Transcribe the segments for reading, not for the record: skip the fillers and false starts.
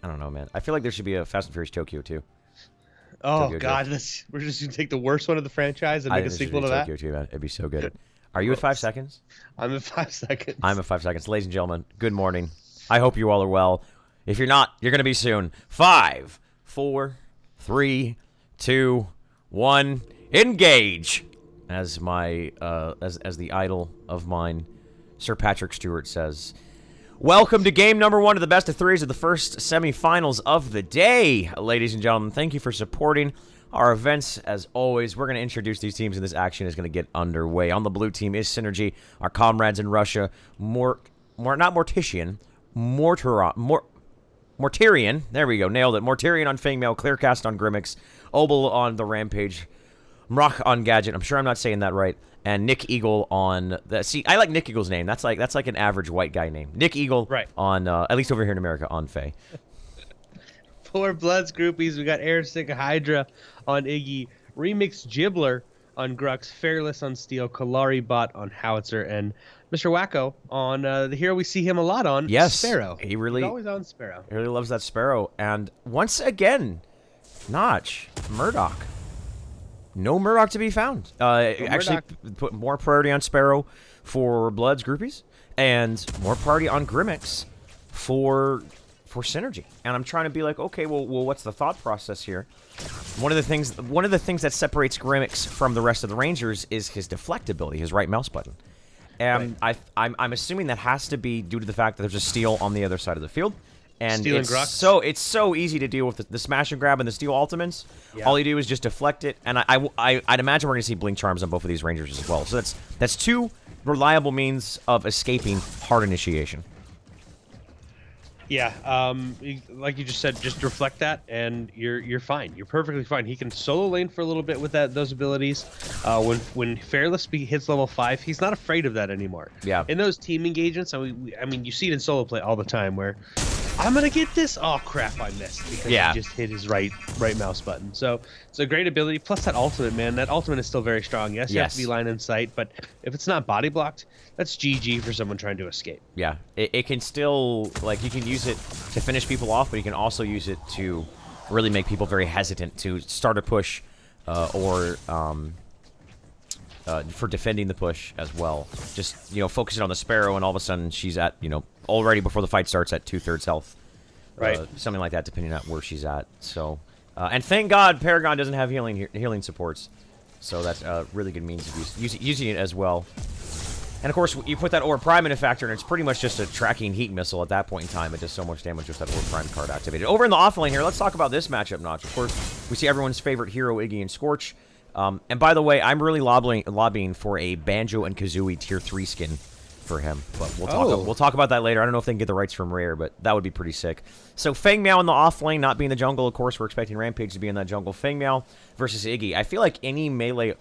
I don't know, man. I feel like there should be a Fast and Furious Tokyo too. Oh Tokyo God, Drift. we're just gonna take the worst one of the franchise and I make a think there should sequel be to that. Tokyo too, man. It'd be so good. Are you at 5 seconds? I'm at 5 seconds. I'm at 5 seconds. Ladies and gentlemen, good morning. I hope you all are well. If you're not, you're going to be soon. 5, 4, 3, 2, 1, engage. As my as the idol of mine, Sir Patrick Stewart says, welcome to game number 1 of the best of threes of the first semifinals of the day. Ladies and gentlemen, thank you for supporting our events. As always, we're going to introduce these teams, and this action is going to get underway. On the blue team is Synergy, our comrades in Russia. Not Mortician, Mortarion. There we go, nailed it. Mortarion on Fangmail, Clearcast on Grimmix, Obel on the Rampage, Mrach on Gadget. I'm sure I'm not saying that right. And Nick Eagle on the. See, I like Nick Eagle's name. That's like an average white guy name. Nick Eagle, right? On at least over here in America, on Faye. For Bloods groupies, we got Airstick Hydra on Iggy, Remix Gibbler on Grux, Fairless on Steel, Kalari Bot on Howitzer, and Mr. Wacko on the hero we see him a lot on, Sparrow. He's always on Sparrow. He really loves that Sparrow. And once again, Notch, Murdoch. No Murdoch to be found. Actually, put more priority on Sparrow for Bloods groupies, and more priority on Grimmix for Synergy. And I'm trying to be like, okay, well, what's the thought process here? One of the things that separates Grimmix from the rest of the Rangers is his deflect ability, his right mouse button. And right. I'm assuming that has to be due to the fact that there's a steal on the other side of the field. And it's so easy to deal with the smash and grab and the steal ultimates. Yeah. All you do is just deflect it, and I'd imagine we're going to see blink charms on both of these Rangers as well. So that's 2 reliable means of escaping hard initiation. Yeah, like you just said, just reflect that, and you're fine. You're perfectly fine. He can solo lane for a little bit with those abilities. When Fairless hits level 5, he's not afraid of that anymore. Yeah. In those team engagements, I mean, you see it in solo play all the time where I'm gonna get this. Oh crap, I missed because he just hit his right mouse button. So it's a great ability. Plus that ultimate, man. That ultimate is still very strong. Yes, you have to be line in sight, but if it's not body blocked, that's GG for someone trying to escape. Yeah, it can still, like, you can use it to finish people off, but you can also use it to really make people very hesitant to start a push or for defending the push as well. Just, focusing on the Sparrow, and all of a sudden she's at, already before the fight starts at 2/3 health. Right. Something like that, depending on where she's at. So, and thank God Paragon doesn't have healing supports. So that's a really good means of using it as well. And of course, you put that Orb Prime in a factor, and it's pretty much just a tracking heat missile at that point in time. It does so much damage with that Orb Prime card activated. Over in the offlane here, let's talk about this matchup, Notch. Of course, we see everyone's favorite hero, Iggy and Scorch. And by the way, I'm really lobbying for a Banjo and Kazooie Tier 3 skin for him. But we'll talk about that later. I don't know if they can get the rights from Rare, but that would be pretty sick. So Feng Miao in the offlane, not being the jungle. Of course, we're expecting Rampage to be in that jungle. Feng Miao versus Iggy. I feel like any melee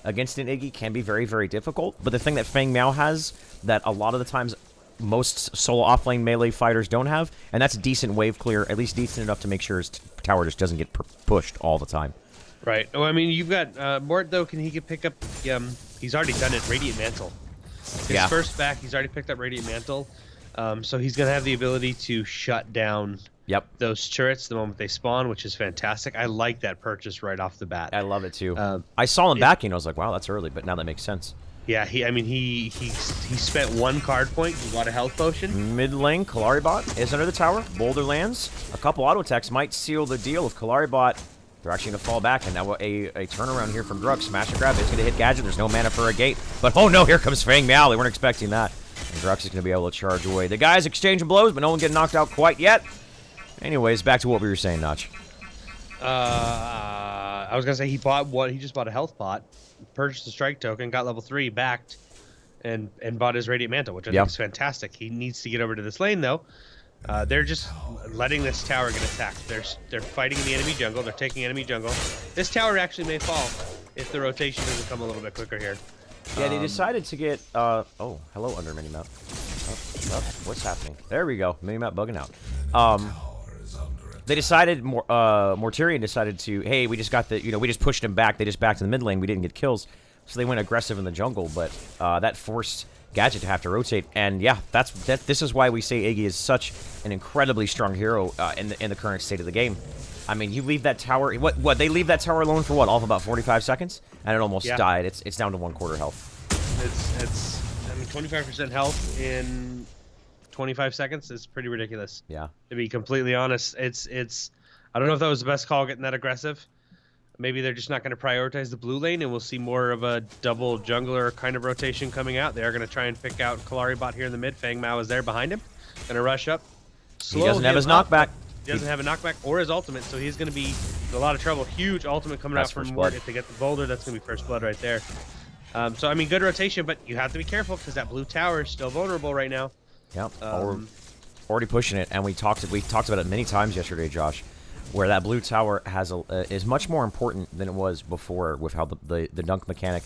against an Iggy can be very, very difficult. But the thing that Feng Miao has that a lot of the times most solo offlane melee fighters don't have, and that's decent wave clear, at least decent enough to make sure his tower just doesn't get pushed all the time. Right. Oh, I mean, you've got Mort, though. He can pick up, he's already done it, Radiant Mantle. His first back, he's already picked up Radiant Mantle. So he's going to have the ability to shut down those turrets the moment they spawn, which is fantastic. I like that purchase right off the bat. I love it, too. I saw him backing. I was like, wow, that's early, but now that makes sense. Yeah, he spent 1 card point. He bought a health potion. Mid lane, Kalaribot is under the tower. Boulder lands. A couple auto attacks might seal the deal if Kalaribot. They're actually going to fall back, and now a turnaround here from Grux. Smash and grab. It's going to hit Gadget. There's no mana for a gate. But, oh no, here comes Fang Miao. They weren't expecting that. And Grux is going to be able to charge away. The guys exchanging blows, but no one getting knocked out quite yet. Anyways, back to what we were saying, Notch. I was going to say he just bought a health pot, purchased a strike token, got level 3, backed, and bought his Radiant Mantle, which I think is fantastic. He needs to get over to this lane, though. They're just letting this tower get attacked. They're fighting in the enemy jungle. They're taking enemy jungle. This tower actually may fall if the rotation doesn't come a little bit quicker here. Yeah, they decided to get... oh, hello, under Minimap. What's happening? There we go. Minimap bugging out. They decided... Mortarion decided to... Hey, we just got the... we just pushed him back. They just backed to the mid lane. We didn't get kills. so they went aggressive in the jungle, but that forced Gadget to have to rotate. And yeah, this is why we say Iggy is such an incredibly strong hero in the current state of the game. I mean, you leave that tower. What they leave that tower alone for what? All of about 45 seconds, and it almost died. It's down to 1/4 health. It's I mean, 25% health in 25 seconds is pretty ridiculous. Yeah. To be completely honest, it's I don't know if that was the best call getting that aggressive. Maybe they're just not going to prioritize the blue lane, and we'll see more of a double jungler kind of rotation coming out. They are going to try and pick out Kalari bot here in the mid. Fang Mao is there behind him. Going to rush up. He doesn't have his knockback. He doesn't have a knockback or his ultimate, so he's going to be in a lot of trouble. Huge ultimate coming out from Ward. If they get the boulder, that's going to be first blood right there. So, I mean, good rotation, but you have to be careful because that blue tower is still vulnerable right now. Yep. Already pushing it, and we talked about it many times yesterday, Josh, where that blue tower is much more important than it was before with how the dunk mechanic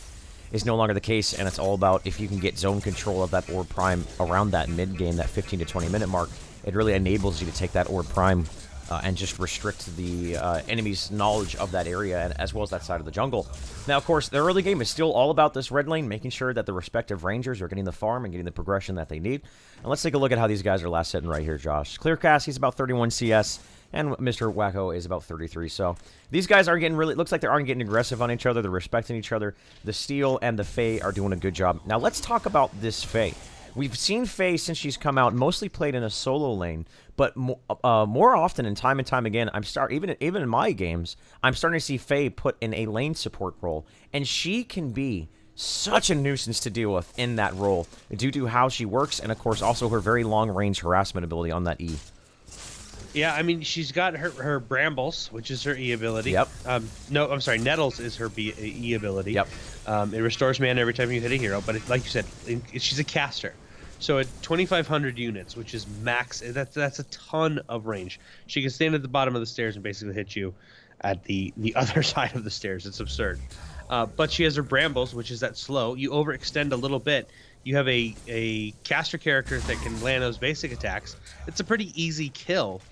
is no longer the case, and it's all about if you can get zone control of that Orb Prime around that mid game, that 15 to 20 minute mark, it really enables you to take that Orb Prime and just restrict the enemy's knowledge of that area, and as well as that side of the jungle. Now, of course, the early game is still all about this red lane, making sure that the respective rangers are getting the farm and getting the progression that they need. And let's take a look at how these guys are last sitting right here, Josh. Clearcast, he's about 31 CS, and Mr. Wacko is about 33. So these guys are getting looks like they aren't getting aggressive on each other. They're respecting each other. The Steel and the Fae are doing a good job. Now, let's talk about this Fae. We've seen Fae since she's come out, mostly played in a solo lane, but more often and time again, even in my games, I'm starting to see Fae put in a lane support role, and she can be such a nuisance to deal with in that role due to how she works, and of course also her very long range harassment ability on that E. Yeah, I mean, she's got her Brambles, which is her E ability. Yep. No, I'm sorry, Nettles is her E ability. Yep. It restores mana every time you hit a hero, but like you said, she's a caster. So at 2,500 units, which is max, that's a ton of range. She can stand at the bottom of the stairs and basically hit you at the other side of the stairs. It's absurd. But she has her Brambles, which is that slow. You overextend a little bit. You have a caster character that can land those basic attacks. It's a pretty easy kill.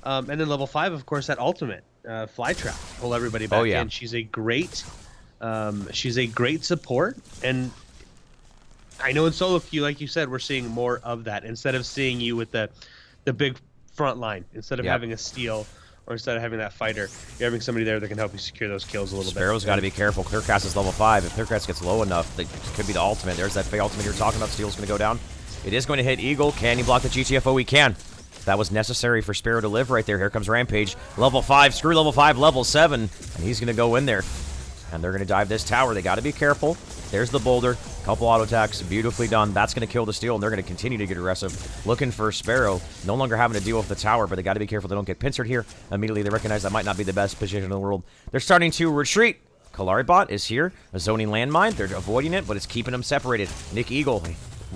And then level 5, of course, that ultimate fly trap, pull everybody back in. She's a great support, and I know in solo queue, like you said, we're seeing more of that. Instead of seeing you with the big front line, instead of having a steal, or instead of having that fighter, you're having somebody there that can help you secure those kills a little bit. Sparrow's got to be careful. Clearcast is level 5. If Clearcast gets low enough, that could be the ultimate. There's that Fae ultimate you're talking about. Steel's going to go down. It is going to hit Eagle. Can he block the GTFO? He can. That was necessary for Sparrow to live right there. Here comes Rampage. Level 5. Screw level 5. Level 7. And he's going to go in there. And they're going to dive this tower. They got to be careful. There's the boulder. Couple auto attacks. Beautifully done. That's going to kill the Steel, and they're going to continue to get aggressive. Looking for Sparrow. No longer having to deal with the tower, but they got to be careful they don't get pincered here. Immediately, they recognize that might not be the best position in the world. They're starting to retreat. Kalari bot is here. A zoning landmine. They're avoiding it, but it's keeping them separated. Nick Eagle,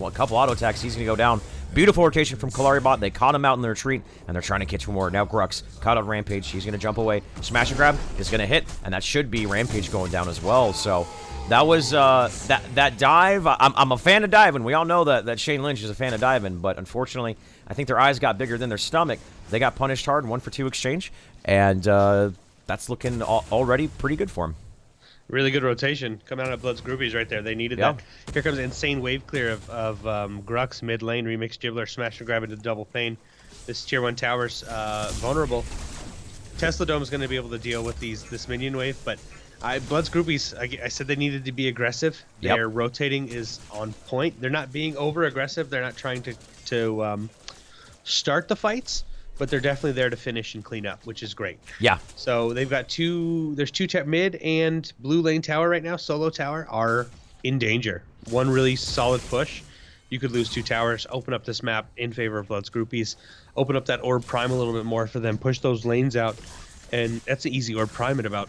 a couple auto attacks. He's going to go down. Beautiful rotation from Kalari bot. They caught him out in the retreat, and they're trying to catch more. Now Grux caught on Rampage. He's going to jump away. Smash and grab is going to hit, and that should be Rampage going down as well. So that was that dive. I'm a fan of diving. We all know that Shane Lynch is a fan of diving, but unfortunately, I think their eyes got bigger than their stomach. They got punished hard, 1-for-2 exchange, and that's looking already pretty good for him. Really good rotation coming out of Blood's Groupies right there. They needed that. Here comes an insane wave clear of Grux mid lane, remix Gibbler, smash and grab into double Thane. This tier 1 tower's vulnerable. Tesla Dome is going to be able to deal with this minion wave, but Blood's Groupies, I said they needed to be aggressive. Their rotating is on point. They're not being over aggressive. They're not trying to start the fights, but they're definitely there to finish and clean up, which is great. Yeah. So they've got there's two mid and blue lane tower right now. Solo tower are in danger. One really solid push. You could lose 2 towers, open up this map in favor of Blood's Groupies, open up that Orb Prime a little bit more for them, push those lanes out, and that's an easy Orb Prime in about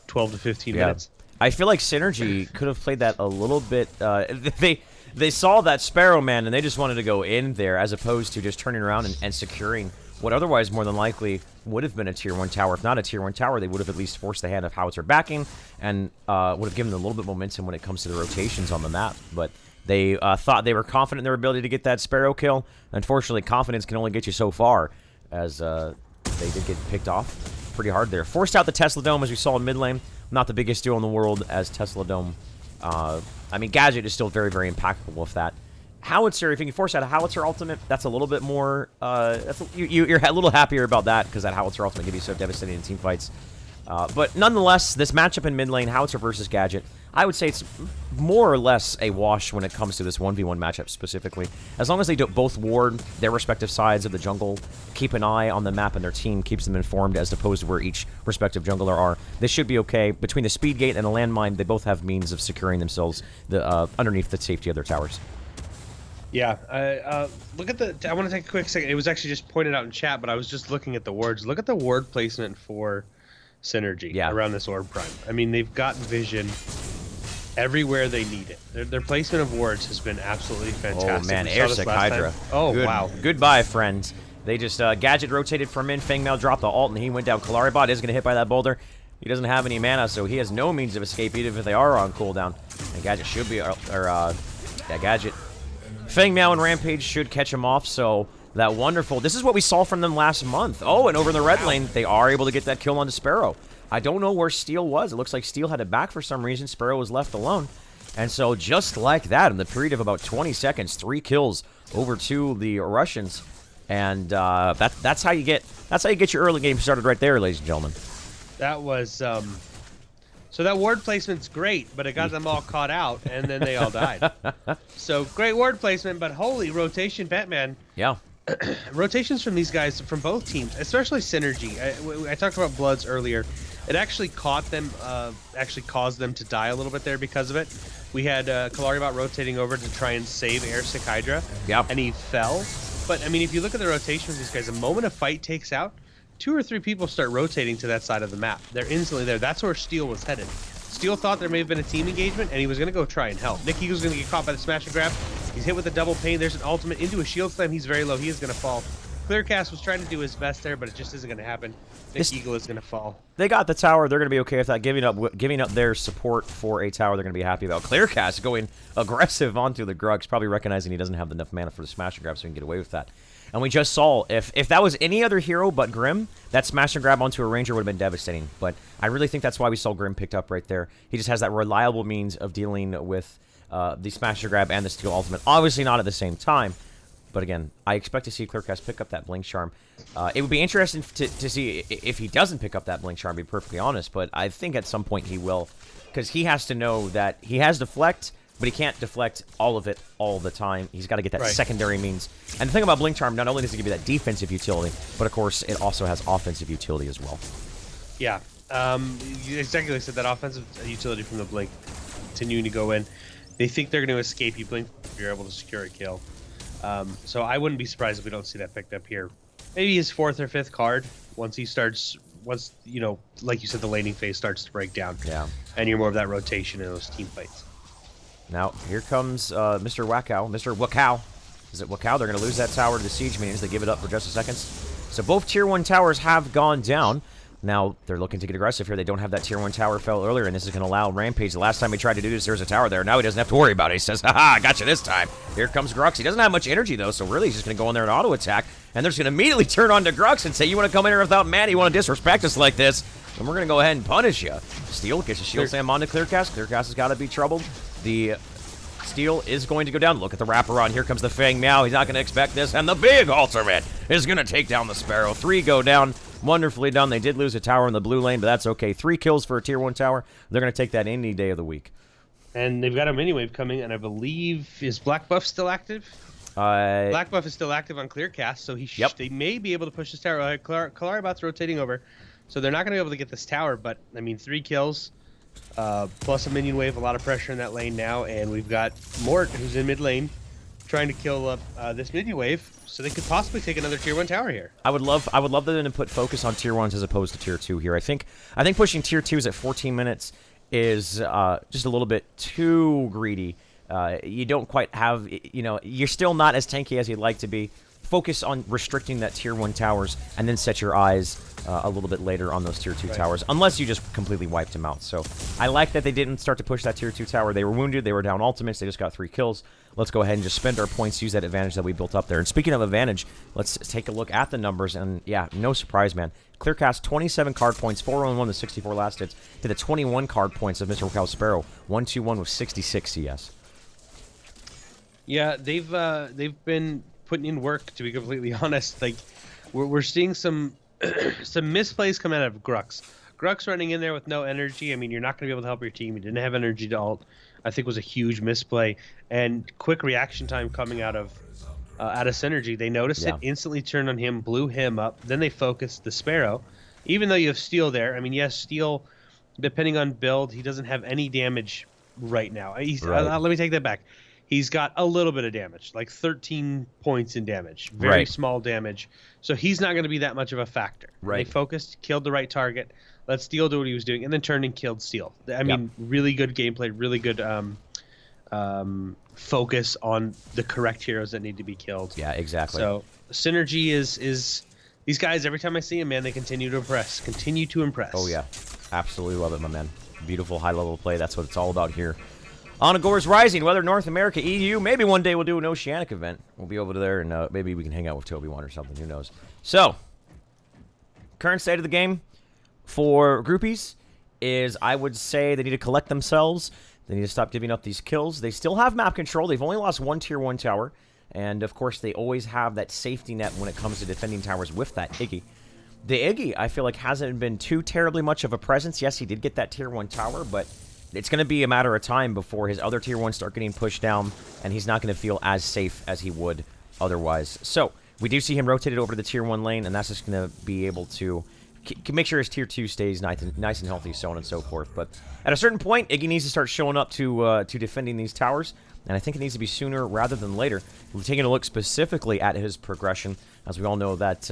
12 to 15 minutes. I feel like Synergy could have played that a little bit. They saw that Sparrow man, and they just wanted to go in there as opposed to just turning around and securing what otherwise more than likely would have been a tier 1 tower. If not a tier 1 tower, they would have at least forced the hand of Howitzer backing and would have given them a little bit of momentum when it comes to the rotations on the map. But they thought they were confident in their ability to get that Sparrow kill. Unfortunately, confidence can only get you so far, as they did get picked off pretty hard there. Forced out the Tesla Dome, as we saw in mid lane. Not the biggest deal in the world, as Tesla Dome I mean, Gadget is still very, very impactful with that. Howitzer, if you can force out a Howitzer ultimate, that's a little bit more, you're a little happier about that, because that Howitzer ultimate can be so devastating in team fights. But nonetheless, this matchup in mid lane, Howitzer versus Gadget, I would say it's more or less a wash when it comes to this 1v1 matchup specifically. As long as they both ward their respective sides of the jungle, keep an eye on the map, and their team keeps them informed as opposed to where each respective jungler are, this should be okay. Between the speed gate and a landmine, they both have means of securing themselves underneath the safety of their towers. Yeah, look at the... I want to take a quick second. It was actually just pointed out in chat, but I was just looking at the wards. Look at the ward placement for Synergy around this Orb Prime. I mean, they've got vision everywhere they need it. Their placement of wards has been absolutely fantastic. Oh, man, Airsick Hydra. Oh, wow. Goodbye, friends. They just... Gadget rotated from in, Fangmail dropped the ult, and he went down. Kalaribot is going to hit by that boulder. He doesn't have any mana, so he has no means of escape, even if they are on cooldown. And Gadget should be... yeah, Gadget... Fangmeow and Rampage should catch him off, so that wonderful... This is what we saw from them last month. Oh, and over in the red lane, they are able to get that kill onto Sparrow. I don't know where Steel was. It looks like Steel had it back for some reason. Sparrow was left alone. And so just like that, in the period of about 20 seconds, 3 kills over to the Russians. And that's how you get your early game started right there, ladies and gentlemen. That was... So that ward placement's great, but it got them all caught out, and then they all died. So great ward placement, but holy rotation, Batman. Yeah. Rotations from these guys, from both teams, especially Synergy. I talked about Bloods earlier. It actually caused them to die a little bit there because of it. We had Kalaribot rotating over to try and save Airsick Hydra, and he fell. But, I mean, if you look at the rotation of these guys, the moment a fight takes out, 2 or 3 people start rotating to that side of the map. They're instantly there. That's where Steel was headed. Steel thought there may have been a team engagement, and he was going to go try and help. Nick Eagle's going to get caught by the smash and grab. He's hit with a double pain. There's an ultimate into a shield slam. He's very low. He is going to fall. Clearcast was trying to do his best there, but it just isn't going to happen. Nick Eagle is going to fall. They got the tower. They're going to be okay with that. Giving up their support for a tower, they're going to be happy about. Clearcast going aggressive onto the Grugs, probably recognizing he doesn't have enough mana for the smash and grab, so he can get away with that. And we just saw, if that was any other hero but Grim, that smash and grab onto a ranger would have been devastating. But I really think that's why we saw Grim picked up right there. He just has that reliable means of dealing with the smash and grab and the steel ultimate. Obviously not at the same time. But again, I expect to see Clearcast pick up that Blink Charm. It would be interesting to see if he doesn't pick up that Blink Charm, to be perfectly honest. But I think at some point he will. Because he has to know that he has Deflect, but he can't deflect all of it all the time. He's got to get that secondary means. And the thing about Blink Charm, not only does it give you that defensive utility, but of course it also has offensive utility as well. Yeah, you exactly said that offensive utility from the Blink, continuing to go in. They think they're going to escape you, Blink, if you're able to secure a kill. So I wouldn't be surprised if we don't see that picked up here. Maybe his 4th or 5th card, once, you know, like you said, the laning phase starts to break down. Yeah. And you're more of that rotation in those team fights. Now, here comes Mr. Wakow. Mr. Wakow. Is it Wakow? They're going to lose that tower to the siege minions. They give it up for just a second. So both Tier 1 towers have gone down. Now, they're looking to get aggressive here. They don't have that Tier 1 tower fell earlier, and this is going to allow Rampage. The last time he tried to do this, there was a tower there. Now he doesn't have to worry about it. He says, haha, I got you this time. Here comes Grux. He doesn't have much energy, though, so really he's just going to go in there and auto-attack. And they're just going to immediately turn on to Grux and say, you want to come in here without mana? You want to disrespect us like this? Then we're going to go ahead and punish you. Steel gets a shield slam onto Clearcast. Clearcast has got to be troubled. The Steel is going to go down. Look at the wraparound. Here comes the Fangmeow. He's not going to expect this. And the big ultimate is going to take down the Sparrow. 3 go down. Wonderfully done. They did lose a tower in the blue lane, but that's okay. 3 kills for a Tier 1 tower. They're going to take that any day of the week. And they've got a mini wave coming, and I believe, is Black Buff still active? Black Buff is still active on Clearcast, so they may be able to push this tower. Kalaribot's rotating over, so they're not going to be able to get this tower, but, I mean, 3 kills, plus a minion wave, a lot of pressure in that lane now, and we've got Mort, who's in mid lane, trying to kill up this minion wave, so they could possibly take another Tier 1 tower here. I would love them to put focus on Tier 1s as opposed to Tier 2 here. I think pushing Tier 2s at 14 minutes is just a little bit too greedy. You don't quite have, you know, you're still not as tanky as you'd like to be. Focus on restricting that Tier 1 towers, and then set your eyes a little bit later on those Tier 2 towers, unless you just completely wiped them out. So I like that they didn't start to push that Tier 2 tower. They were wounded, they were down ultimates, they just got 3 kills. let's go ahead and just spend our points, use that advantage that we built up there. And speaking of advantage, let's take a look at the numbers. And yeah, no surprise, man. Clearcast 27 card points, 401 with 64 last hits, to the 21 card points of Mr. Cal Sparrow, 121 with 66 CS. Yeah, they've been putting in work, to be completely honest. Like, we're seeing some some misplays come out of Grux. Grux running in there with no energy. I mean, you're not going to be able to help your team. You didn't have energy to ult. I think was a huge misplay. And quick reaction time coming out of Synergy. They noticed it, instantly turned on him, blew him up. Then they focused the Sparrow. Even though you have Steel there, I mean, yes, Steel, depending on build, he doesn't have any damage right now. Let me take that back. He's got a little bit of damage, like 13 points in damage. Very small damage. So he's not going to be that much of a factor. They focused, killed the right target, let Steel do what he was doing, and then turned and killed Steel. I mean, really good gameplay, really good focus on the correct heroes that need to be killed. Yeah, exactly. So Synergy is these guys, every time I see them, man, they continue to impress. Continue to impress. Oh, yeah. Absolutely love it, my man. Beautiful high-level play. That's what it's all about here. On Agoras Rising, whether North America, EU, maybe one day we'll do an Oceanic event. We'll be over there, and maybe we can hang out with Toby-1 or something. Who knows? So, current state of the game for Groupies is, I would say, they need to collect themselves. They need to stop giving up these kills. They still have map control. They've only lost one Tier 1 tower. And, of course, they always have that safety net when it comes to defending towers with that Iggy. The Iggy, I feel like, hasn't been too terribly much of a presence. Yes, he did get that Tier 1 tower, but it's going to be a matter of time before his other Tier 1s start getting pushed down, and he's not going to feel as safe as he would otherwise. So, we do see him rotated over to the Tier 1 lane, and that's just going to be able to make sure his Tier 2 stays nice and healthy, so on and so forth. But at a certain point, Iggy needs to start showing up to defending these towers, and I think it needs to be sooner rather than later. We're taking a look specifically at his progression, as we all know that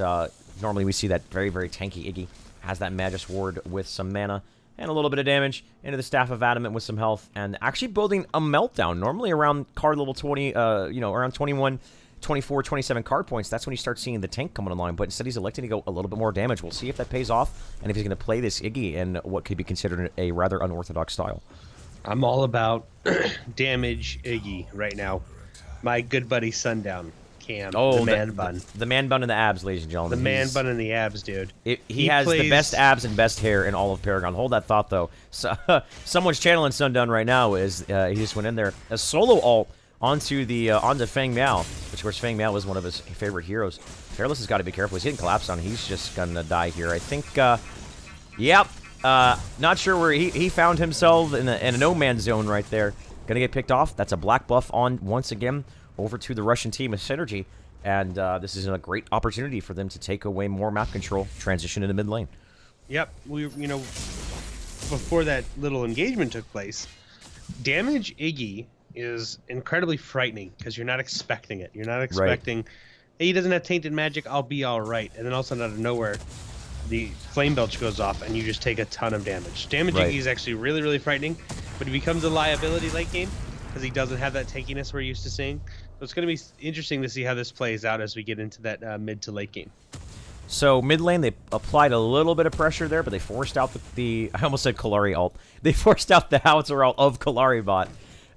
normally we see that very, very tanky Iggy has that Magus Ward with some mana and a little bit of damage into the Staff of Adamant with some health, and actually building a Meltdown. Normally around card level 20, around 21, 24, 27 card points, that's when you start seeing the tank coming along, but instead he's electing to go a little bit more damage. We'll see if that pays off, and if he's going to play this Iggy in what could be considered a rather unorthodox style. I'm all about damage Iggy right now. My good buddy Sundown. Cam, the man bun. The man bun in the abs, ladies and gentlemen. The man bun in the abs, dude. He has the best abs and best hair in all of Paragon. Hold that thought, though. So, someone's channeling Sundown right now is he just went in there. A solo ult onto Fang Miao, which of course Fang Miao was one of his favorite heroes. Fearless has got to be careful. He's getting collapsed on. He's just going to die here. I think, yep. Not sure where he found himself in a no man's zone right there. Going to get picked off. That's a black buff on once again over to the Russian team of Synergy, and this is a great opportunity for them to take away more map control, transition into mid lane. Yep, before that little engagement took place, damage Iggy is incredibly frightening because you're not expecting it. You're not expecting, hey, he doesn't have tainted magic, I'll be all right, and then all of a sudden out of nowhere, the flame belch goes off and you just take a ton of damage. Damage Iggy is actually really, really frightening, but he becomes a liability late game because he doesn't have that tankiness we're used to seeing. So it's going to be interesting to see how this plays out as we get into that mid to late game. So mid lane, they applied a little bit of pressure there, but they forced out the I almost said Kalari ult. They forced out the Howitzer ult of Kalari bot.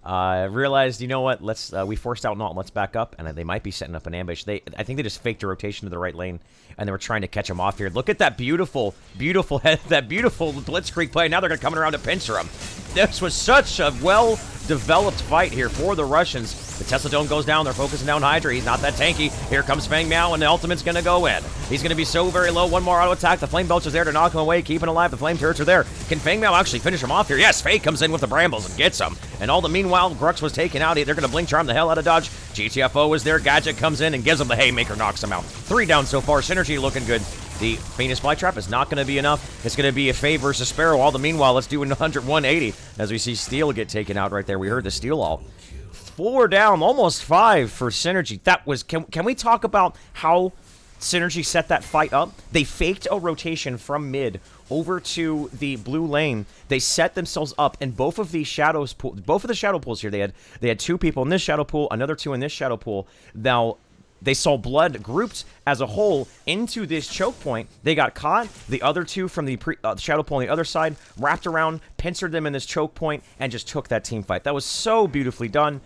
Realized, you know what? We forced out an ult. Let's back up, and they might be setting up an ambush. I think they just faked a rotation to the right lane, and they were trying to catch him off here. Look at that beautiful, beautiful that beautiful Blitzkrieg play. Now they're going to come around to pincer him. This was such a well-developed fight here for the Russians. The Tesla Dome goes down. They're focusing down Hydra. He's not that tanky. Here comes Fang Miao, and the ultimate's going to go in. He's going to be so very low. One more auto attack. The Flame Belch is there to knock him away, keeping alive. The Flame Turrets are there. Can Fang Miao actually finish him off here? Yes, Faye comes in with the Brambles and gets him. And all the meanwhile, Grux was taken out. They're going to Blink Charm the hell out of Dodge. GTFO is there. Gadget comes in and gives him the Haymaker, knocks him out. 3 down so far. Synergy looking good. The Phoenix Flytrap is not going to be enough. It's going to be a Faye versus Sparrow. All the meanwhile, let's do 180 as we see Steel get taken out right there. We heard the Steel ult. 4 down, almost 5 for Synergy. That was... Can we talk about how Synergy set that fight up? They faked a rotation from mid over to the blue lane. They set themselves up, and both of the shadow pools here, they had 2 people in this shadow pool, another 2 in this shadow pool. Now, they saw blood grouped as a whole into this choke point. They got caught. The other 2 from the shadow pool on the other side wrapped around, pincered them in this choke point, and just took that team fight. That was so beautifully done.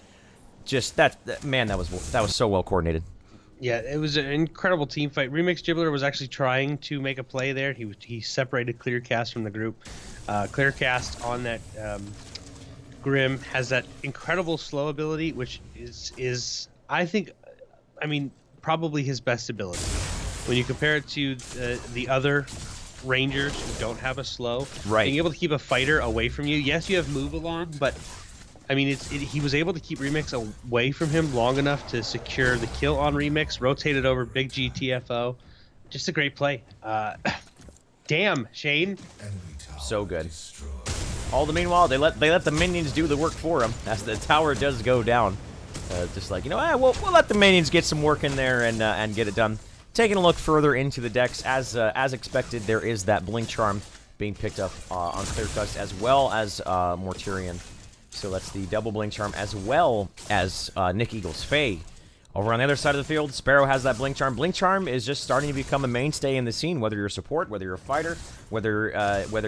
just man, that was so well coordinated. Yeah, it was an incredible team fight. Remix Gibbler was actually trying to make a play there. He separated Clearcast from the group. Clearcast on that Grim has that incredible slow ability, which is I think, I mean, probably his best ability. When you compare it to the other Rangers who don't have a slow, right? Being able to keep a fighter away from you. Yes, you have move along, but I mean, he was able to keep Remix away from him long enough to secure the kill on Remix, rotated over Big GTFO. Just a great play. Damn, Shane. So good. All the meanwhile, they let the minions do the work for them as the tower does go down. Just like, you know, we'll let the minions get some work in there and get it done. Taking a look further into the decks, as expected, there is that Blink Charm being picked up on Clearcast as well as Mortarion. So that's the double Blink Charm as well as Nick Eagle's Fae. Over on the other side of the field, Sparrow has that Blink Charm. Blink Charm is just starting to become a mainstay in the scene, whether you're a support, whether you're a fighter, whether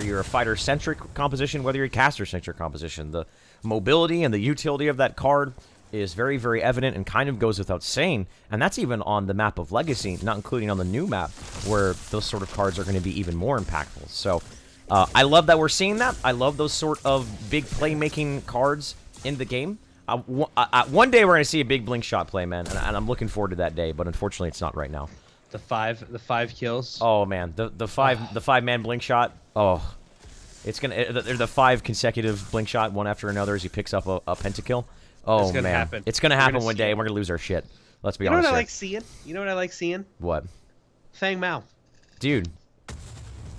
you're a fighter-centric composition, whether you're a caster-centric composition. The mobility and the utility of that card is very, very evident and kind of goes without saying. And that's even on the map of Legacy, not including on the new map, where those sort of cards are going to be even more impactful. So I love that we're seeing that. I love those sort of big playmaking cards in the game. One day we're going to see a big blink shot play, man, and I'm looking forward to that day, but unfortunately it's not right now. The five kills. Oh man, the five-man blink shot. Oh, it's the 5 consecutive blink shot, one after another, as he picks up a pentakill. Oh man, happen. It's gonna happen one day, and we're gonna lose our shit. Let's be honest. You know what I like seeing? You know what I like seeing? What? Fang Mao. Dude.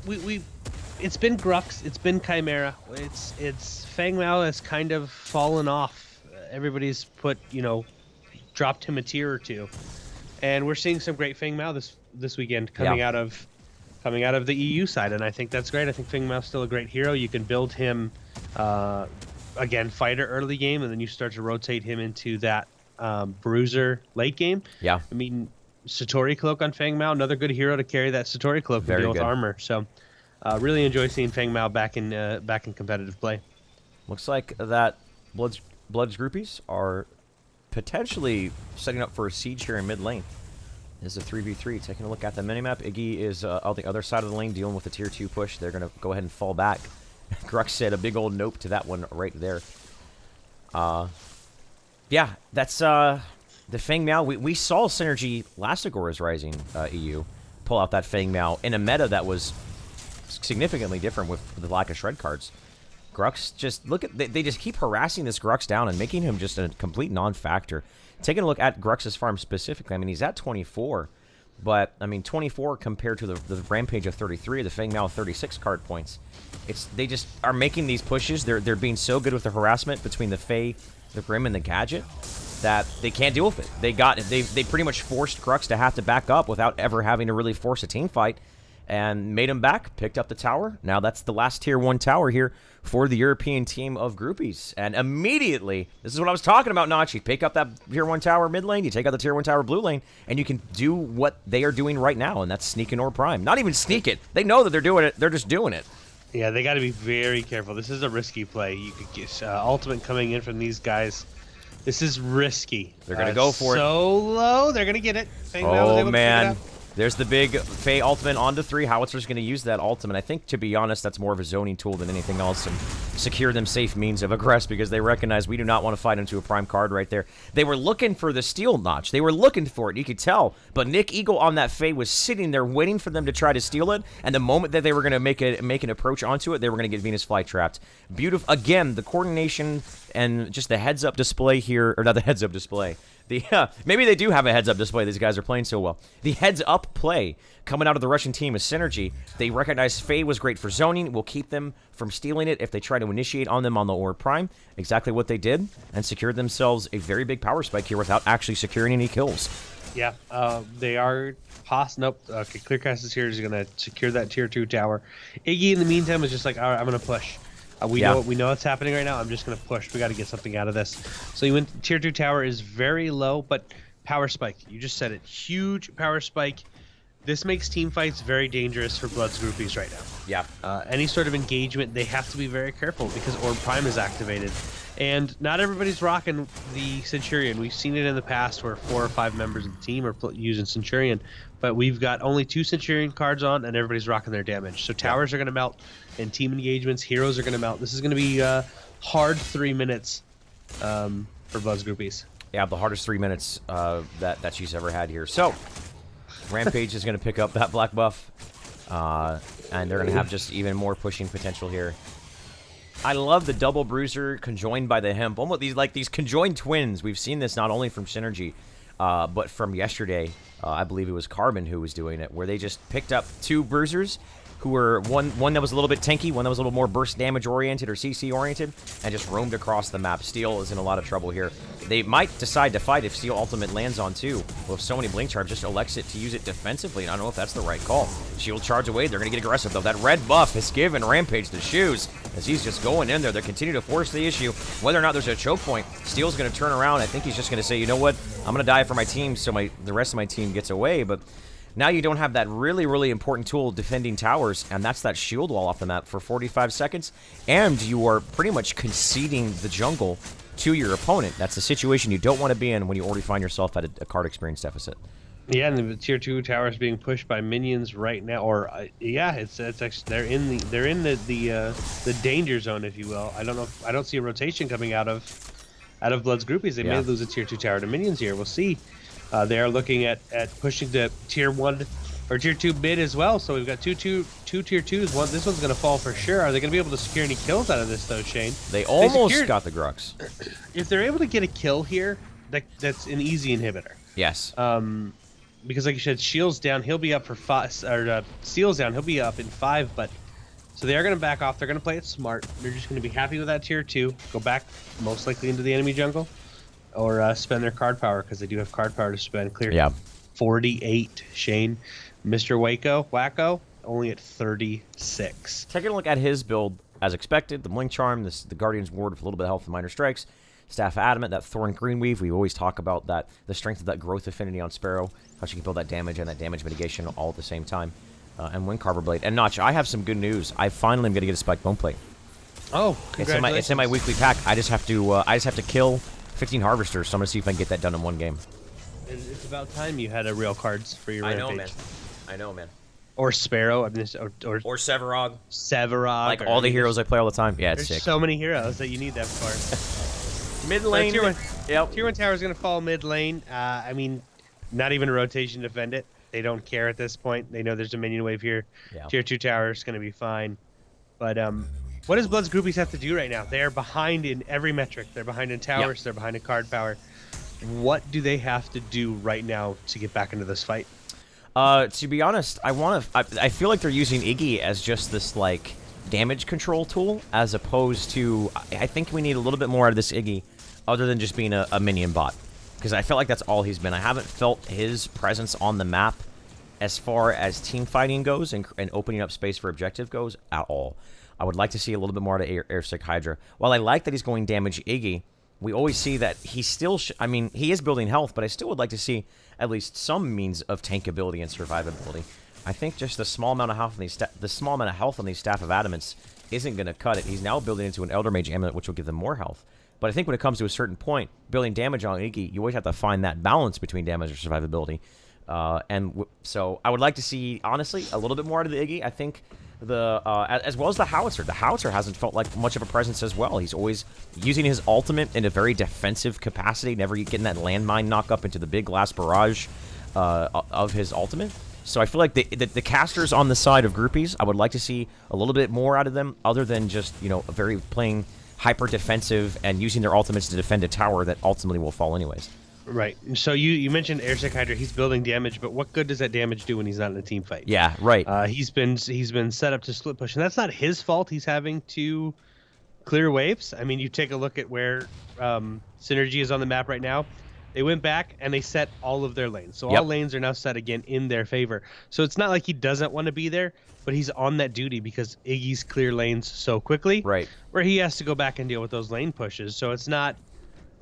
It's been Grux, it's been Chimera. It's Fang Mao has kind of fallen off. Everybody's dropped him a tier or two, and we're seeing some great Fang Mao this weekend coming out of the EU side, and I think that's great. I think Fang Mao's still a great hero. You can build him again, fighter early game, and then you start to rotate him into that bruiser late game. Yeah, I mean, Satori Cloak on Fang Mao, another good hero to carry that Satori Cloak and deal with armor. So really enjoy seeing Fang Mao back in competitive play. Looks like that Blood's Groupies are potentially setting up for a siege here in mid lane. This is a 3v3. Taking a look at the minimap, Iggy is on the other side of the lane dealing with the tier 2 push. They're going to go ahead and fall back. Grux said a big old nope to that one right there. Yeah, that's the Fang Mao. We saw Synergy last Agoras Rising EU pull out that Fang Mao in a meta that was significantly different with the lack of shred cards. Grux, just look at, they just keep harassing this Grux down and making him just a complete non-factor. Taking a look at Grux's farm specifically, I mean, he's at 24, but, I mean, 24 compared to the Rampage of 33, the Fang Mao 36 card points. They just are making these pushes. They're being so good with the harassment between the Fae, the Grim, and the Gadget that they can't deal with it. They pretty much forced Grux to have to back up without ever having to really force a team fight, and made him back, picked up the tower. Now that's the last tier 1 tower here for the European team of Groupies. And immediately, this is what I was talking about, Notch. You pick up that tier 1 tower mid lane, you take out the tier 1 tower blue lane, and you can do what they are doing right now, and that's sneak in Orb Prime. Not even sneak it. They know that they're doing it. They're just doing it. Yeah, they got to be very careful. This is a risky play. You could get ultimate coming in from these guys. This is risky. They're going to go for it. So low. They're going to get it. Oh, man. There's the big Fae ultimate onto 3. Howitzer's going to use that ultimate. I think, to be honest, that's more of a zoning tool than anything else, and secure them safe means of aggress, because they recognize we do not want to fight into a prime card right there. They were looking for the steal, Notch. They were looking for it. You could tell. But Nick Eagle on that Fae was sitting there waiting for them to try to steal it, and the moment that they were going to make an approach onto it, they were going to get Venus Fly trapped. Beautiful. Again, the coordination and just the heads-up display here, or not the heads-up display. Maybe they do have a heads-up display. These guys are playing so well. The heads-up play coming out of the Russian team is Synergy. They recognize Fae was great for zoning. Will keep them from stealing it if they try to initiate on them on the Orb Prime. Exactly what they did, and secured themselves a very big power spike here without actually securing any kills. Yeah, they are Nope. Okay, Clearcast is here. He's going to secure that tier 2 tower. Iggy, in the meantime, is just like, all right, I'm going to push. We know what's happening right now. I'm just going to push. We got to get something out of this. So you went tier 2 tower is very low, but power spike. You just said it. Huge power spike. this makes team fights very dangerous for Blood's Groupies right now. Yeah. Any sort of engagement, they have to be very careful because Orb Prime is activated. And not everybody's rocking the Centurion. We've seen it in the past where 4 or 5 members of the team are using Centurion, but we've got only 2 Centurion cards on, and everybody's rocking their damage. So towers are going to melt, and team engagements, heroes are going to melt. This is going to be hard 3 minutes for Blood's Groupies. Yeah, the hardest 3 minutes that she's ever had here. So, Rampage is going to pick up that black buff, and they're going to have just even more pushing potential here. I love the double bruiser conjoined by the hemp. Almost these conjoined twins. We've seen this not only from Synergy, but from yesterday. I believe it was Carbon who was doing it, where they just picked up 2 bruisers who were one that was a little bit tanky, one that was a little more burst damage oriented or CC oriented, and just roamed across the map. Steel is in a lot of trouble here. They might decide to fight if Steel ultimate lands on 2. Well, if so many blink charge, just elects it to use it defensively, and I don't know if that's the right call. Shield charge away, they're going to get aggressive though. That red buff has given Rampage the shoes as he's just going in there. They continue to force the issue. Whether or not there's a choke point, Steel's going to turn around. I think he's just going to say, you know what, I'm going to die for my team so the rest of my team gets away, but now you don't have that really, really important tool defending towers, and that's that shield wall off the map for 45 seconds, and you are pretty much conceding the jungle to your opponent. That's a situation you don't want to be in when you already find yourself at a card experience deficit. Yeah, and the tier 2 towers being pushed by minions right now, or yeah, it's actually they're in the danger zone, if you will. I don't see a rotation coming out of Blood's Groupies. They may lose a tier 2 tower to minions here. We'll see. They are looking at pushing to tier 1 or tier 2 mid as well. So we've got two tier 2s. This one's going to fall for sure. Are they going to be able to secure any kills out of this though, Shane? They almost got the Grux. If they're able to get a kill here, that's an easy inhibitor. Yes. Because like you said, Shield's down. He'll be up for 5. Or Steel's down. He'll be up in 5. But so they are going to back off. They're going to play it smart. They're just going to be happy with that tier 2. Go back most likely into the enemy jungle. Or spend their card power, because they do have card power to spend. Clear 48, Shane. Mr. Wacko, only at 36. Taking a look at his build, as expected, the Blink Charm, the Guardian's Ward with a little bit of health and minor strikes, Staff of Adamant, that Thorn Greenweave. We always talk about that, the strength of that growth affinity on Sparrow, how she can build that damage and that damage mitigation all at the same time. And Wind Carver Blade. And Notch, I have some good news. I finally am going to get a Spike Bone Plate. Oh, congratulations. It's in my weekly pack. I just have to kill 15 Harvesters, so I'm going to see if I can get that done in 1 game. It's about time you had a real cards for your Rampage. I know, man. Or Sparrow, or Severog. Severog. Like all the heroes I play all the time. Yeah, it's there's sick. so many heroes that you need that for. Mid lane. Tier 1. Yep. Tier 1 tower is going to fall mid lane. I mean, not even a rotation to defend it. They don't care at this point. They know there's a minion wave here. Yeah. Tier 2 tower is going to be fine. But what does Blood's Groupies have to do right now? They are behind in every metric. They're behind in towers. Yep. They're behind in card power. What do they have to do right now to get back into this fight? To be honest, I feel like they're using Iggy as just this like damage control tool, as opposed to, I think we need a little bit more out of this Iggy, other than just being a minion bot, because I felt like that's all he's been. I haven't felt his presence on the map as far as team fighting goes and opening up space for objective goes at all. I would like to see a little bit more out of Airsick Hydra. While I like that he's going damage Iggy, we always see that he still, I mean, he is building health, but I still would like to see at least some means of tankability and survivability. I think just the small amount of health on these Staff of Adamants isn't going to cut it. He's now building into an Elder Mage Amulet, which will give them more health. But I think when it comes to a certain point, building damage on Iggy, you always have to find that balance between damage and survivability. So I would like to see, honestly, a little bit more out of the Iggy. I think as well as the Howitzer. The Howitzer hasn't felt like much of a presence as well. He's always using his ultimate in a very defensive capacity, never getting that landmine knock up into the big glass barrage of his ultimate. So I feel like the casters on the side of Groupies, I would like to see a little bit more out of them, other than just, you know, very playing hyper defensive and using their ultimates to defend a tower that ultimately will fall anyways. Right. So you mentioned Airsick Hydra. He's building damage, but what good does that damage do when he's not in a team fight? Yeah, right. He's been set up to split push, and that's not his fault. He's having to clear waves. I mean, you take a look at where Synergy is on the map right now. They went back and they set all of their lanes. So all lanes are now set again in their favor. So it's not like he doesn't want to be there, but he's on that duty because Iggy's clear lanes so quickly. Right. Where he has to go back and deal with those lane pushes. So it's not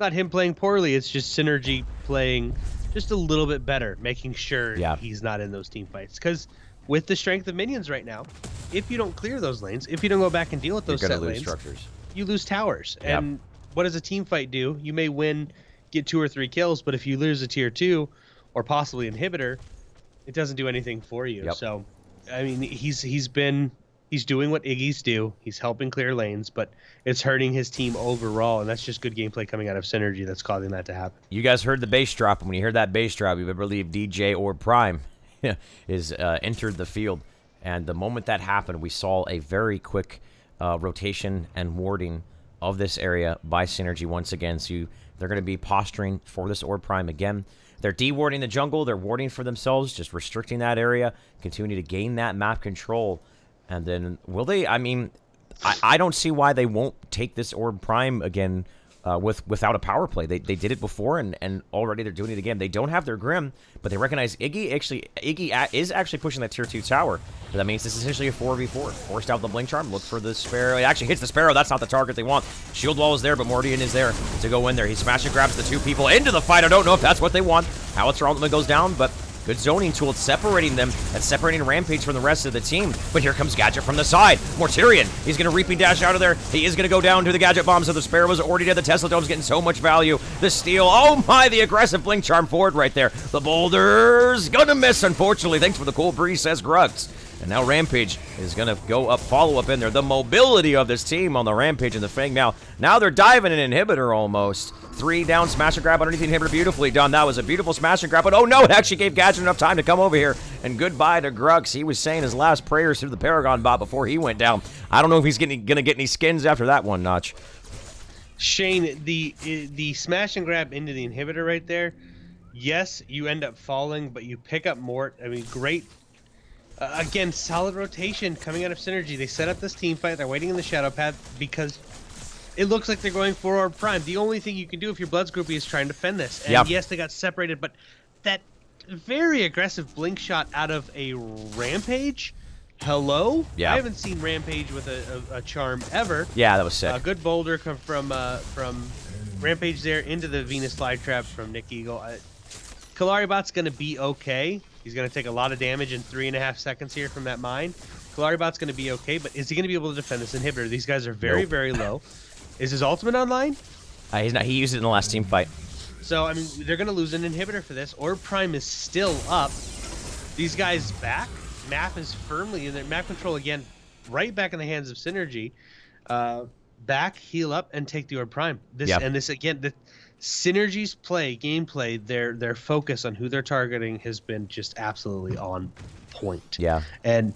him playing poorly. It's just Synergy playing just a little bit better, making sure Yeah. he's not in those team fights. Because with the strength of minions right now, if you don't clear those lanes, if you don't go back and deal with those You're set gonna lose lanes, structures. you lose towers. Yep. And what does a team fight do? You may win, get 2 or 3 kills, but if you lose a tier 2 or possibly inhibitor, it doesn't do anything for you. Yep. So, I mean, he's doing what Iggy's do. He's helping clear lanes, but it's hurting his team overall, and that's just good gameplay coming out of Synergy that's causing that to happen. You guys heard the bass drop, and when you heard that bass drop, you better believe DJ Orb Prime is entered the field. And the moment that happened, we saw a very quick rotation and warding of this area by Synergy once again. So they're going to be posturing for this Orb Prime again. They're de-warding the jungle. They're warding for themselves, just restricting that area, continuing to gain that map control. And then, will they? I mean, I don't see why they won't take this Orb Prime again without a power play. They did it before, and already they're doing it again. They don't have their Grim, but they recognize Iggy. Iggy is actually pushing that tier 2 tower. But that means this is essentially a 4v4. Forced out the Blink Charm. Look for the Sparrow. It actually hits the Sparrow. That's not the target they want. Shield Wall is there, but Mordian is there to go in there. He smash and grabs the 2 people into the fight. I don't know if that's what they want. Howitzer ultimate goes down, but good zoning tool. It's separating them. That's separating Rampage from the rest of the team. But here comes Gadget from the side. Mortarion. He's going to Reaping Dash out of there. He is going to go down to the Gadget Bomb. So the Sparrow was already dead. The Tesla Dome's getting so much value. The steal. Oh my, the aggressive Blink Charm forward right there. The Boulder's going to miss, unfortunately. Thanks for the cool breeze, says Grux. And now Rampage is going to go up, follow up in there. The mobility of this team on the Rampage and the Fang now. Now they're diving an inhibitor almost. 3 down, smash and grab underneath the inhibitor. Beautifully done. That was a beautiful smash and grab. But oh no, it actually gave Gadget enough time to come over here. And goodbye to Grux. He was saying his last prayers through the Paragon bot before he went down. I don't know if he's going to get any skins after that one, Notch. Shane, the smash and grab into the inhibitor right there, yes, you end up falling, but you pick up Mort. I mean, great. Again, solid rotation coming out of Synergy. They set up this team fight. They're waiting in the shadow path because it looks like they're going for Orb Prime. The only thing you can do if your Bloods groupie is trying to defend this. And yep. Yes, they got separated, but that very aggressive blink shot out of a Rampage. Hello? Yeah. I haven't seen Rampage with a charm ever. Yeah, that was sick. A good boulder come from Rampage there into the Venus flytrap from Nick Eagle. Kalaribot's going to be okay. He's going to take a lot of damage in 3.5 seconds here from that mine. Kalaribot's going to be okay, but is he going to be able to defend this inhibitor? These guys are very, very low. Is his ultimate online? He's not. He used it in the last team fight. So, I mean, they're going to lose an inhibitor for this. Orb Prime is still up. These guys back. Map is firmly in there. Map control, again, right back in the hands of Synergy. Back, heal up, and take the Orb Prime. And this, again, the Synergy's gameplay, their focus on who they're targeting has been just absolutely on point. Yeah. And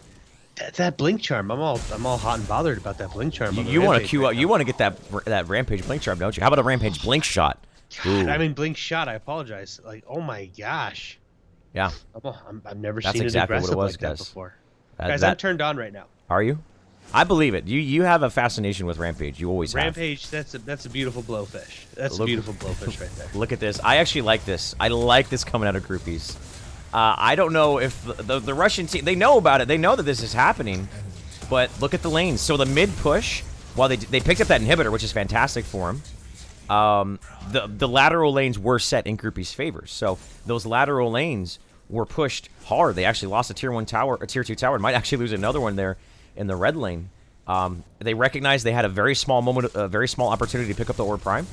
that blink charm, I'm all hot and bothered about that blink charm. You want to queue up? You want to get that Rampage blink charm, don't you? How about a Rampage blink shot? God, I mean blink shot. I apologize. Like, oh my gosh. Yeah. I've never That's seen exactly it aggressive what it was, like that guys. before. Guys, I'm turned on right now. Are you? I believe it. You have a fascination with Rampage. You always have. Rampage, that's a beautiful blowfish. That's a beautiful blowfish right there. Look at this. I actually like this. I like this coming out of Groupies. I don't know if the Russian team, they know about it. They know that this is happening. But look at the lanes. So the mid push, while they picked up that inhibitor, which is fantastic for them, the lateral lanes were set in Groupies' favor. So those lateral lanes were pushed hard. They actually lost a tier 1 tower, a tier 2 tower, and might actually lose another one there in the red lane. They recognized they had a very small moment, a very small opportunity to pick up the Orb Prime,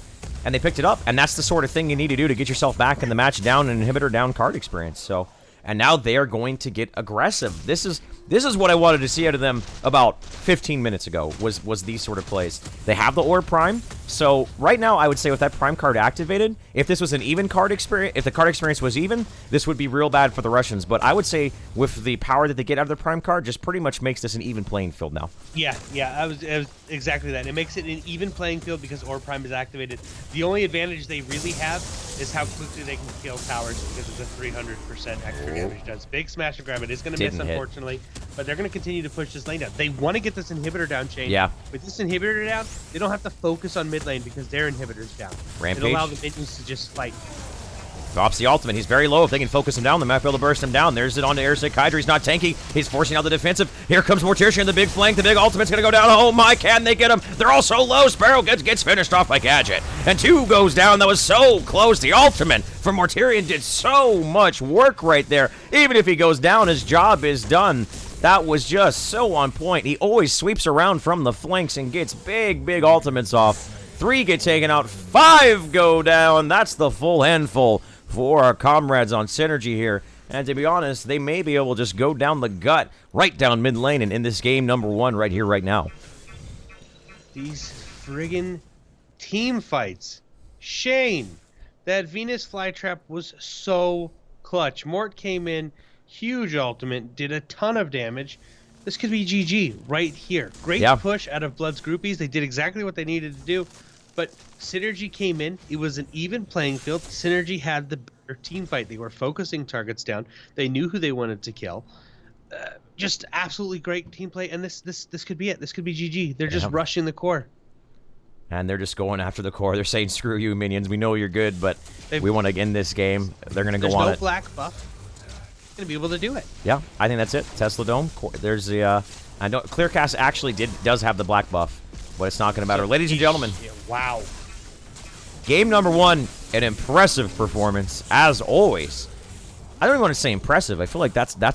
and they picked it up. And that's the sort of thing you need to do to get yourself back in the match down an inhibitor down card experience. So, and now they are going to get aggressive. This is what I wanted to see out of them about 15 minutes ago, was these sort of plays. They have the Orb Prime, so right now I would say with that Prime card activated, if this was an even card experience, if the card experience was even, this would be real bad for the Russians. But I would say with the power that they get out of their Prime card, just pretty much makes this an even playing field now. Yeah, it was exactly that. It makes it an even playing field because Orb Prime is activated. The only advantage they really have is how quickly they can kill towers because of the 300% extra damage it does. Big smash and grab. It is going to miss, unfortunately. But they're going to continue to push this lane down. They want to get this inhibitor down, Shane. Yeah. With this inhibitor down, they don't have to focus on mid lane because their inhibitor's down. Rampage. It'll allow the minions to just, like, Drops the ultimate. He's very low. If they can focus him down, they might be able to burst him down. There's it on to Airsick. Hydri's not tanky. He's forcing out the defensive. Here comes Mortician, the big flank. The big ultimate's going to go down. Oh my, can they get him? They're all so low. Sparrow gets finished off by Gadget. And 2 goes down. That was so close. The ultimate from Mortarion did so much work right there. Even if he goes down, his job is done. That was just so on point. He always sweeps around from the flanks and gets big ultimates off. 3 get taken out. 5 go down. That's the full handful for our comrades on Synergy here. And to be honest, they may be able to just go down the gut, right down mid lane, and in this game number 1 right here, right now. These friggin' team fights. Shane, that Venus flytrap was so clutch. Mort came in, huge ultimate, did a ton of damage. This could be GG right here. Great push out of Blood's Groupies. They did exactly what they needed to do. But Synergy came in. It was an even playing field. Synergy had the better team fight. They were focusing targets down. They knew who they wanted to kill. Just absolutely great team play. And this could be it. This could be GG. They're just rushing the core. And they're just going after the core. They're saying, screw you, minions. We know you're good, but we want to end this game. They're going to go on it. There's no black buff. Going to be able to do it. Yeah, I think that's it. Tesla Dome. There's the... I know Clearcast actually does have the black buff, but it's not going to matter. Ladies and gentlemen. Wow. Game number 1, an impressive performance, as always. I don't even want to say impressive. I feel like that's